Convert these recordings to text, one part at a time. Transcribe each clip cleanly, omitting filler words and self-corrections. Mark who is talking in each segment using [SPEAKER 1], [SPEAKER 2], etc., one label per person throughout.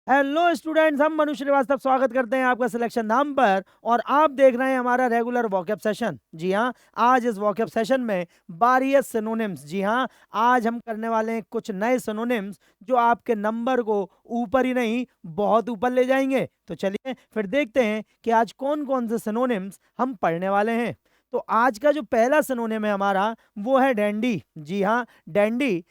[SPEAKER 1] Hello students, हम मनु श्रीवास्तव स्वागत करते हैं आपका सिलेक्शन नाम पर। और आप देख रहे हैं हमारा रेगुलर वॉकअप सेशन। जी हाँ, आज इस वॉकअप सेशन में बारियस सिनोनिम्स। जी हाँ, आज हम करने वाले हैं कुछ नए सिनोनिम्स जो आपके नंबर को ऊपर ही नहीं बहुत ऊपर ले जाएंगे। तो चलिए फिर देखते हैं कि आज कौन कौन से सिनोनिम्स हम पढ़ने वाले हैं। तो आज का जो पहला सिनोनिम है हमारा, वो है डैंडी। जी हाँ, डैंडी।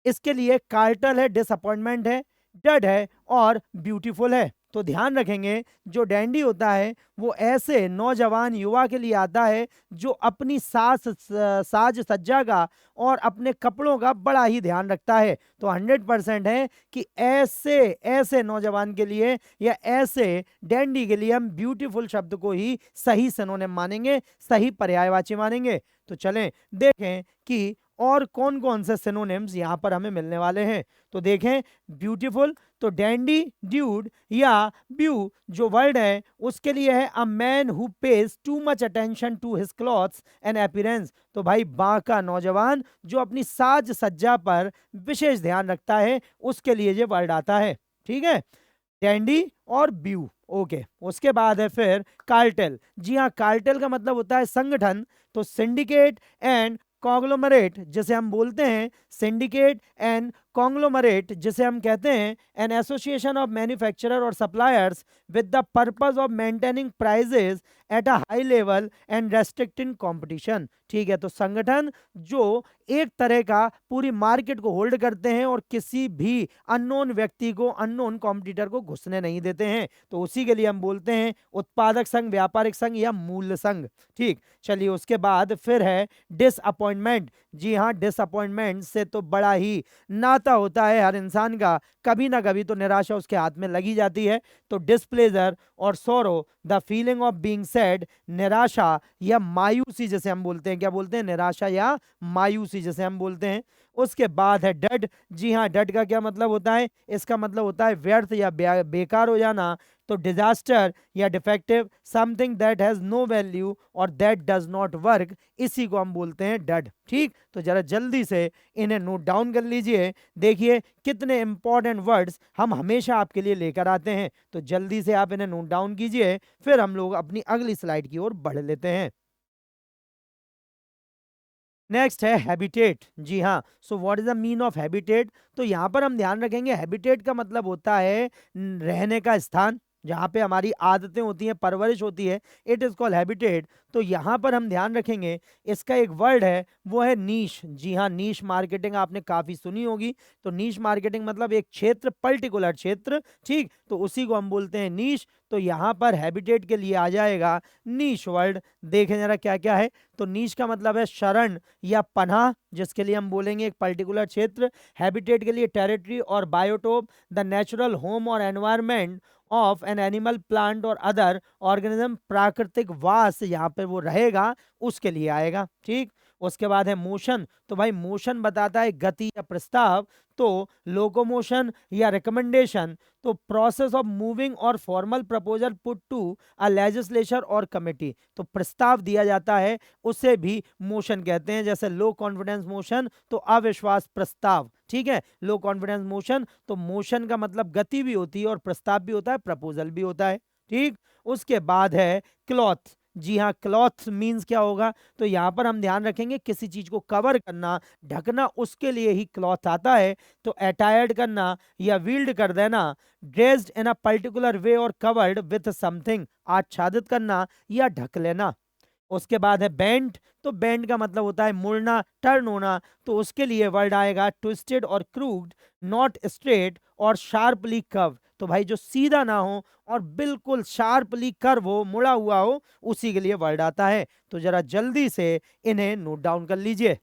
[SPEAKER 1] इसके लिए कार्टल है, डिसअपॉइंटमेंट है, डड है और ब्यूटीफुल है। तो ध्यान रखेंगे, जो डैंडी होता है वो ऐसे नौजवान युवा के लिए आता है जो अपनी साज सज्जा का और अपने कपड़ों का बड़ा ही ध्यान रखता है। तो 100% है कि ऐसे ऐसे नौजवान के लिए या ऐसे डैंडी के लिए हम ब्यूटीफुल शब्द को ही सही सिनोनिम मानेंगे, सही पर्यायवाची मानेंगे। तो चलें देखें कि और कौन कौन से सिनोनिम्स यहाँ पर हमें मिलने वाले हैं। तो देखें, ब्यूटीफुल, तो डैंडी, ड्यूड या ब्यू जो वर्ड है उसके लिए है a man who pays too much attention to his clothes and appearance. तो भाई बांका नौजवान जो अपनी साज सज्जा पर विशेष ध्यान रखता है, उसके लिए ये वर्ड आता है। ठीक है, डैंडी और ब्यू। ओके, उसके बाद है फिर कार्टेल। जी हाँ, कार्टेल का मतलब होता है संगठन। तो सिंडिकेट एंड कॉन्ग्लोमरेट जिसे हम बोलते हैं, सिंडिकेट एंड कॉन्ग्लोमरेट जिसे हम कहते हैं एन एसोसिएशन ऑफ मैन्युफैक्चरर और suppliers with the purpose of maintaining prices at a high level and restricting competition. ठीक है, तो संगठन जो एक तरह का पूरी मार्केट को होल्ड करते हैं और किसी भी अननोन व्यक्ति को, अननोन कॉम्पिटिटर को घुसने नहीं देते हैं, तो उसी के लिए हम बोलते हैं उत्पादक संघ, व्यापारिक संघ या मूल्य संघ। ठीक, चलिए उसके बाद फिर है डिसअपॉइंटमेंट। जी हाँ, डिसअपॉइंटमेंट से तो बड़ा ही नाता होता है हर इंसान का, कभी ना कभी तो निराशा उसके हाथ में लगी जाती है। तो डिसप्लेजर और सोरो, the feeling of being sad, निराशा या मायूसी जिसे हम बोलते हैं, क्या बोलते हैं, निराशा या मायूसी जिसे हम बोलते हैं। उसके बाद है डड। जी हाँ, डड का क्या मतलब होता है, इसका मतलब होता है व्यर्थ या बेकार हो जाना। तो डिजास्टर या defective, something that has no value और दैट डज नॉट वर्क, इसी को हम बोलते हैं डड। ठीक, तो जरा जल्दी से इन्हें नोट डाउन कर लीजिए। देखिए कितने इंपॉर्टेंट वर्ड्स हम हमेशा आपके लिए लेकर आते हैं। तो जल्दी से आप इन्हें नोट डाउन कीजिए, फिर हम लोग अपनी अगली स्लाइड की ओर बढ़ लेते हैं। नेक्स्ट है हैबिटेट। जी हाँ, so what is the mean of habitat. तो यहाँ पर हम ध्यान रखेंगे, हैबिटेट का मतलब होता है रहने का स्थान, जहाँ पे हमारी आदतें होती हैं, परवरिश होती है, इट इज कॉल्ड हैबिटेट। तो यहाँ पर हम ध्यान रखेंगे, इसका एक वर्ड है वो है नीश। जी हाँ, नीश मार्केटिंग आपने काफी सुनी होगी। तो नीश मार्केटिंग मतलब एक क्षेत्र, पर्टिकुलर क्षेत्र। ठीक, तो उसी को हम बोलते हैं नीश। तो यहाँ पर हैबिटेट के लिए आ जाएगा नीश वर्ड। देखें जरा क्या क्या है। तो नीश का मतलब है शरण या पनाह, जिसके लिए हम बोलेंगे एक पर्टिकुलर क्षेत्र। हैबिटेट के लिए टेरिटरी और बायोटोप, द नेचुरल होम और environment of an animal, plant और अदर ऑर्गेनिज्म, प्राकृतिक वास यहाँ पे वो रहेगा, उसके लिए आएगा। ठीक, उसके बाद है मोशन। तो भाई मोशन बताता है गति या प्रस्ताव। तो लोकोमोशन या रिकमेंडेशन, तो प्रोसेस ऑफ मूविंग और formal proposal put to a legislature और कमिटी। तो प्रस्ताव दिया जाता है, उसे भी मोशन कहते हैं। जैसे लो कॉन्फिडेंस मोशन, तो अविश्वास प्रस्ताव। ठीक है, लो कॉन्फिडेंस मोशन, तो मोशन का मतलब गति भी होती है और प्रस्ताव भी होता है, प्रपोजल भी होता है। ठीक, उसके बाद है क्लॉथ। जी हाँ, क्लॉथ मींस क्या होगा, तो यहां पर हम ध्यान रखेंगे किसी चीज को कवर करना, ढकना, उसके लिए ही क्लॉथ आता है। तो अटायर्ड करना या वील्ड कर देना, dressed in a particular way और कवर्ड विथ समथिंग, आच्छादित करना या ढक लेना। उसके बाद है बेंट। तो बेंट का मतलब होता है मुड़ना, टर्न होना। तो उसके लिए वर्ड आएगा ट्विस्टेड और क्रूड, नॉट स्ट्रेट और शार्पली कर्व। तो भाई जो सीधा ना हो और बिल्कुल शार्पली कर्व हो, मुड़ा हुआ हो, उसी के लिए वर्ड आता है। तो जरा जल्दी से इन्हें नोट डाउन कर लीजिए।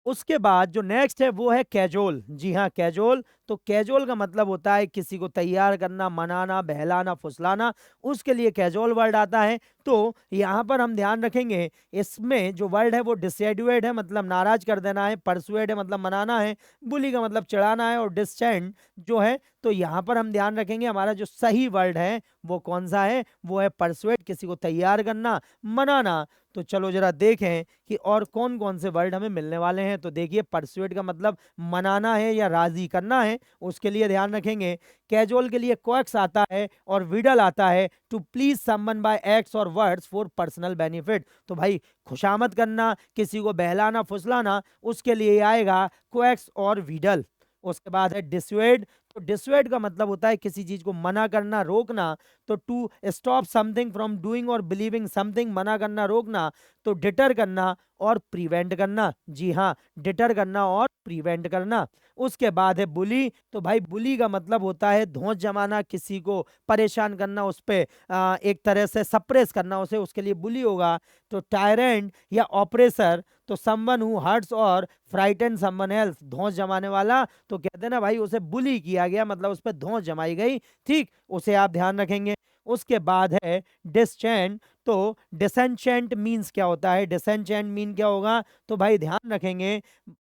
[SPEAKER 1] उसके बाद जो नेक्स्ट है वो है कैजोल। जी हाँ, कैजोल। तो कैजोल का मतलब होता है किसी को तैयार करना, मनाना, बहलाना, फुसलाना, उसके लिए कैजोल वर्ड आता है। तो यहाँ पर हम ध्यान रखेंगे, इसमें जो वर्ड है वो डिसएडुएट है, मतलब नाराज कर देना है, परसुएड है मतलब मनाना है, बुली का मतलब चढ़ाना है, और डिसेंट जो है, तो यहाँ पर हम ध्यान रखेंगे हमारा जो सही वर्ड है वो कौन सा है, वो है परसुएड, किसी को तैयार करना, मनाना। तो चलो जरा देखें कि और कौन कौन से वर्ड हमें मिलने वाले हैं। तो देखिए, परसुएट का मतलब मनाना है या राजी करना है, उसके लिए ध्यान रखेंगे। कैजुअल के लिए कोएक्स आता है और विडल आता है, to please someone by acts और वर्ड्स फॉर पर्सनल बेनिफिट। तो भाई खुशामद करना, किसी को बहलाना फुसलाना, उसके लिए आएगा कोएक्स और विडल। उसके बाद है डिसुएड। तो डिसुएड का मतलब होता है किसी चीज को मना करना, रोकना। तो to stop something from doing और बिलीविंग समथिंग, मना करना, रोकना। तो डिटर करना और प्रिवेंट करना। जी हाँ, डिटर करना और प्रिवेंट करना। उसके बाद है बुली। तो भाई बुली का मतलब होता है धौंस जमाना, किसी को परेशान करना, उस पे एक तरह से सप्रेस करना उसे, उसके लिए बुली होगा। तो टायरेंट या ऑपरेसर, तो समवन हु हर्ट्स और फ्राइटन समवन एल्स, धौंस जमाने वाला। तो कहते हैं ना भाई, उसे बुली किया गया, मतलब उस पर धौंस जमाई गई। ठीक, उसे आप ध्यान रखेंगे। उसके बाद है डिसचेंट। तो डिसेंचेंट मीन्स क्या होता है, डिसेंचेंट मीन क्या होगा, तो भाई ध्यान रखेंगे,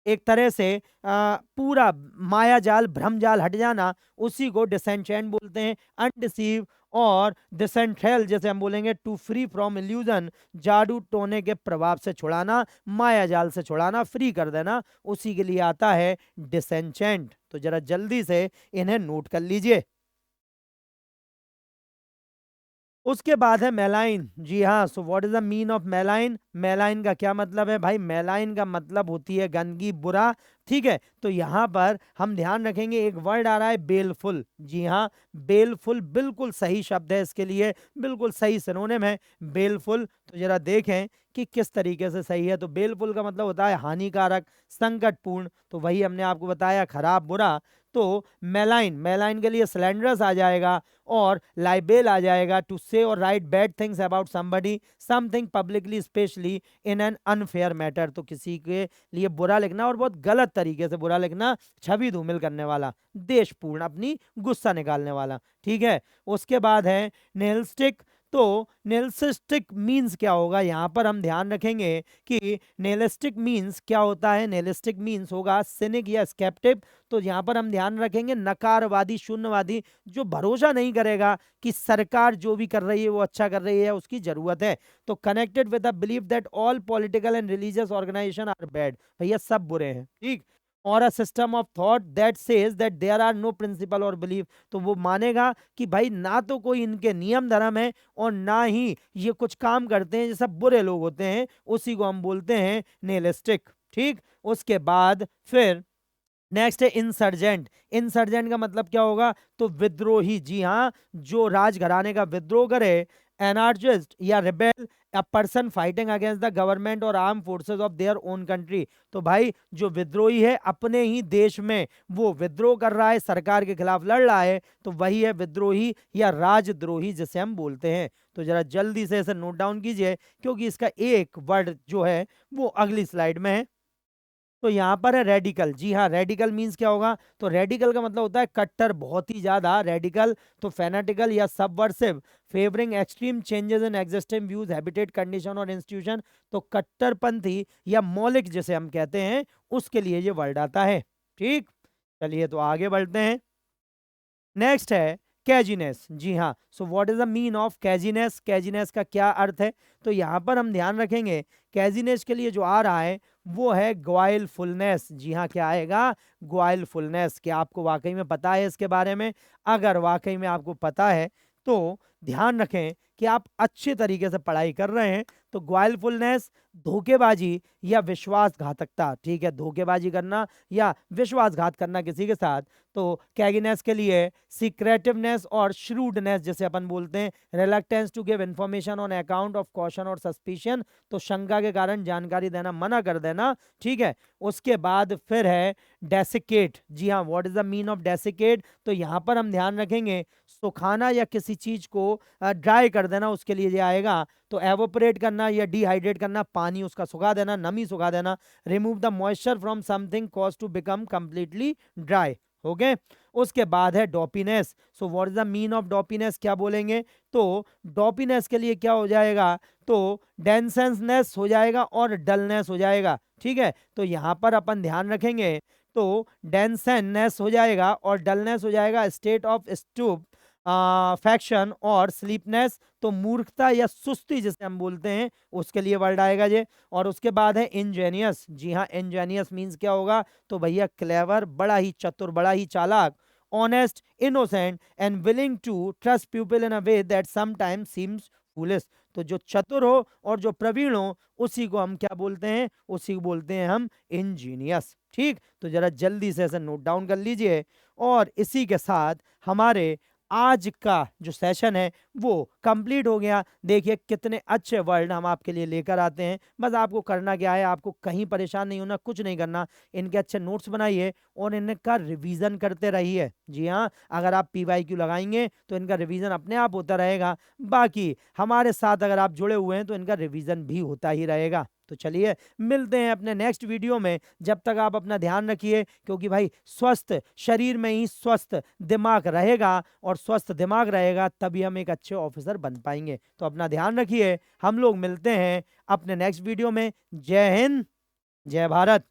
[SPEAKER 1] एक तरह से पूरा माया जाल, भ्रम जाल हट जाना, उसी को डिसेंचेंट बोलते हैं। अनडिसीव और डिसेंट्रेल, जैसे हम बोलेंगे टू फ्री फ्रॉम इल्यूजन, जादू टोने के प्रभाव से छुड़ाना, माया जाल से छुड़ाना, फ्री कर देना, उसी के लिए आता है डिसेंचेंट। तो जरा जल्दी से इन्हें नोट कर लीजिए। उसके बाद है मेलाइन। जी हाँ, so what is the mean of मेलाइन। मेलाइन का क्या मतलब है भाई, मेलाइन का मतलब होती है गंदगी, बुरा। ठीक है, तो यहाँ पर हम ध्यान रखेंगे, एक वर्ड आ रहा है बेलफुल। जी हाँ, बेलफुल बिल्कुल सही शब्द है इसके लिए, बिल्कुल सही सिनोनिम है बेलफुल। तो जरा देखें कि किस तरीके से सही है। तो बेलफुल का मतलब होता है हानिकारक, संकटपूर्ण। तो वही हमने आपको बताया, खराब, बुरा। तो मेलाइन, मेलाइन के लिए स्लैंडरस आ जाएगा और लाइबेल आ जाएगा, टू से और right bad things about somebody, something publicly, specially in an unfair matter. तो किसी के लिए बुरा लिखना और बहुत गलत तरीके से बुरा लिखना, छवि धूमिल करने वाला, देशपूर्ण, अपनी गुस्सा निकालने वाला। ठीक है, उसके बाद है नेलस्टिक। तो नेलसिस्टिक मीन्स क्या होगा, यहाँ पर हम ध्यान रखेंगे कि नेलिस्टिक मीन्स क्या होता है। नेलिस्टिक मीन्स होगा सिनिक या स्केप्टिव। तो यहाँ पर हम ध्यान रखेंगे नकारवादी, शून्यवादी, जो भरोसा नहीं करेगा कि सरकार जो भी कर रही है वो अच्छा कर रही है, उसकी जरूरत है। तो connected with the belief that all political and religious organisation are bad, भैया सब बुरे हैं। ठीक, और a system of thought that says that there are no principle और बिलीफ। तो वो मानेगा कि भाई ना तो कोई इनके नियम धर्म है और ना ही ये कुछ काम करते हैं, ये सब बुरे लोग होते हैं, उसी को हम बोलते हैं निहिलिस्टिक। ठीक, उसके बाद फिर नेक्स्ट है इंसर्जेंट। इंसर्जेंट का मतलब क्या होगा, तो विद्रोही। जी हाँ, जो राजघराने का विद्रोह करे। एनार्जिस्ट या rebel, a person fighting against the government और arm forces of their own country. तो भाई जो विद्रोही है, अपने ही देश में वो विद्रोह कर रहा है, सरकार के खिलाफ लड़ रहा है, तो वही है विद्रोही या राजद्रोही, जिसे हम बोलते हैं। तो जरा जल्दी से इसे नोट डाउन कीजिए, क्योंकि इसका एक वर्ड जो है वो अगली स्लाइड में है। तो यहाँ पर है रेडिकल। जी हाँ, रेडिकल मीन्स क्या होगा, तो रेडिकल का मतलब होता है कट्टर, बहुत ही ज्यादा रेडिकल। तो फैनेटिकल या subversive, favouring extreme changes in existing views, habitat, condition और इंस्टीट्यूशन। तो कट्टरपंथी या मौलिक जिसे हम कहते हैं, उसके लिए ये वर्ड आता है। ठीक, चलिए तो आगे बढ़ते हैं। नेक्स्ट है कैजीनेस। जी हाँ, so what is the mean of caginess. Caginess का क्या अर्थ है, तो यहाँ पर हम ध्यान रखेंगे, कैजीनेस के लिए जो आ रहा है वो है ग्वाइलफुलनेस। जी हाँ, क्या आएगा, ग्वाइलफुलनेस। क्या आपको वाकई में पता है इसके बारे में? अगर वाकई में आपको पता है तो ध्यान रखें कि आप अच्छे तरीके से पढ़ाई कर रहे हैं। तो ग्वाइलफुलनेस, धोखेबाजी या विश्वासघातकता। ठीक है, धोखेबाजी करना या विश्वासघात करना किसी के साथ। तो कैगिनेस के लिए सीक्रेटिवनेस और श्रूडनेस, जैसे अपन बोलते हैं, reluctance to give information on account of caution और सस्पिशन। तो शंका के कारण जानकारी देना, मना कर देना। ठीक है, उसके बाद फिर है डेसिकेट। जी हाँ, what is the mean of desiccate, तो यहाँ पर हम ध्यान रखेंगे सुखाना या किसी चीज को ड्राई कर देना, उसके लिए ये आएगा। तो एवोपरेट करना या डिहाइड्रेट करना, पानी उसका सुखा देना, नमी सुखा देना। Remove the moisture from something cause to become completely dry. हो गए। उसके बाद है dopiness. So what is the mean of dopiness, क्या बोलेंगे, तो डॉपीनेस के लिए क्या हो जाएगा, तो डेंसेंसनेस हो जाएगा और डलनेस हो जाएगा। ठीक है, तो यहाँ पर अपन ध्यान रखेंगे, तो डेंसेननेस हो जाएगा और डलनेस हो जाएगा स्टेट ऑफ स्टूप फैक्शन और स्लीपनेस, तो मूर्खता या सुस्ती जिसे हम बोलते हैं उसके लिए वर्ड आएगा ये। और उसके बाद है इंजेनियस। जी हाँ, इंजेनियस मीन्स क्या होगा, तो भैया क्लेवर, बड़ा ही चतुर, बड़ा ही चालाक। Honest, innocent and willing to trust people in a way that sometimes seems foolish. तो जो चतुर हो और जो प्रवीण हो उसी को हम क्या बोलते हैं, उसी को बोलते हैं हम इंजीनियस। ठीक, तो जरा जल्दी से ऐसे नोट डाउन कर लीजिए। और इसी के साथ हमारे आज का जो सेशन है वो कंप्लीट हो गया। देखिए कितने अच्छे वर्ड हम आपके लिए लेकर आते हैं। बस आपको करना क्या है, आपको कहीं परेशान नहीं होना, कुछ नहीं करना, इनके अच्छे नोट्स बनाइए और इनका रिवीजन करते रहिए। जी हाँ, अगर आप PYQ लगाएंगे तो इनका रिवीजन अपने आप होता रहेगा। बाकी हमारे साथ अगर आप जुड़े हुए हैं तो इनका रिवीजन भी होता ही रहेगा। तो चलिए मिलते हैं अपने नेक्स्ट वीडियो में। जब तक आप अपना ध्यान रखिए, क्योंकि भाई स्वस्थ शरीर में ही स्वस्थ दिमाग रहेगा, और स्वस्थ दिमाग रहेगा तभी हम एक अच्छे ऑफिसर बन पाएंगे। तो अपना ध्यान रखिए, हम लोग मिलते हैं अपने नेक्स्ट वीडियो में। जय हिंद, जय भारत।